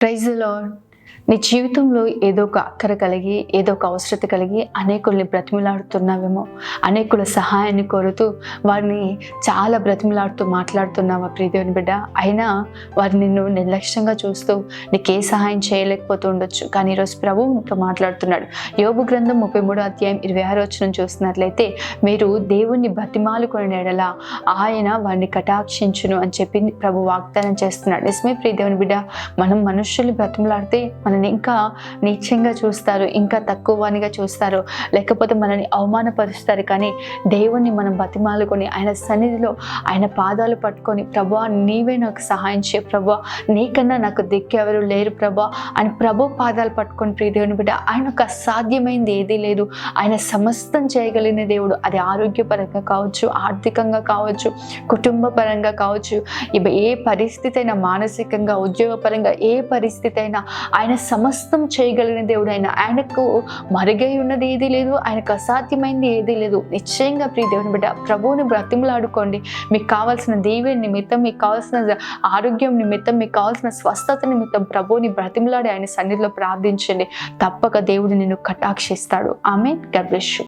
Praise the lord. నీ జీవితంలో ఏదో ఒక అక్కర కలిగి, ఏదో ఒక అవసరత కలిగి అనేకుల్ని బ్రతిమిలాడుతున్నావేమో. అనేకుల సహాయాన్ని కోరుతూ వారిని చాలా బ్రతిమిలాడుతూ మాట్లాడుతున్నావా ప్రియదేవుని బిడ్డ? అయినా వారు నిన్ను నిర్లక్ష్యంగా చూస్తూ నీకే సహాయం చేయలేకపోతూ ఉండొచ్చు. కానీ ఈరోజు ప్రభువు నీతో మాట్లాడుతున్నాడు. యోబు గ్రంథం 33వ అధ్యాయం 26వ వచనం చూస్తున్నట్లయితే, మీరు దేవుణ్ణి బతిమాలుకునే ఎడల ఆయన వారిని కటాక్షించును అని చెప్పి ప్రభు వాగ్దానం చేస్తున్నాడు. నిజమే ప్రియదేవుని బిడ్డ, మనం మనుషుల్ని బ్రతిమలాడితే మనల్ని ఇంకా నీచంగా చూస్తారు, ఇంకా తక్కువనిగా చూస్తారు, లేకపోతే మనల్ని అవమానపరుస్తారు. కానీ దేవుణ్ణి మనం బతిమాలుకొని ఆయన సన్నిధిలో ఆయన పాదాలు పట్టుకొని, ప్రభువా నీవే నాకు సహాయం చేయ ప్రభువా, నీకన్నా నాకు దిక్కెవరు లేరు ప్రభువా అని ప్రభు పాదాలు పట్టుకొని ప్రియదేవుని బిడ్డ, ఆయనకు అసాధ్యమైంది ఏదీ లేదు. ఆయన సమస్తం చేయగలిగిన దేవుడు. అది ఆరోగ్యపరంగా కావచ్చు, ఆర్థికంగా కావచ్చు, కుటుంబ పరంగా కావచ్చు, ఏ పరిస్థితి అయినా, మానసికంగా, ఉద్యోగపరంగా ఏ పరిస్థితి అయినా ఆయన సమస్తం చేయగలిగిన దేవుడు. ఆయనకు మరుగై ఉన్నది ఏదీ లేదు, ఆయనకు అసాధ్యమైంది ఏదీ లేదు. నిశ్చయంగా ప్రియ దేవుని బిడ్డ, ప్రభువుని బ్రతిమలాడుకోండి. మీకు కావాల్సిన దీవెన నిమిత్తం, మీకు కావాల్సిన ఆరోగ్యం నిమిత్తం, మీకు కావాల్సిన స్వస్థత నిమిత్తం ప్రభువుని బ్రతిమలాడి ఆయన సన్నిధిలో ప్రార్థించండి. తప్పక దేవుడు నిన్ను కటాక్షిస్తాడు. ఆమేన్. God bless you.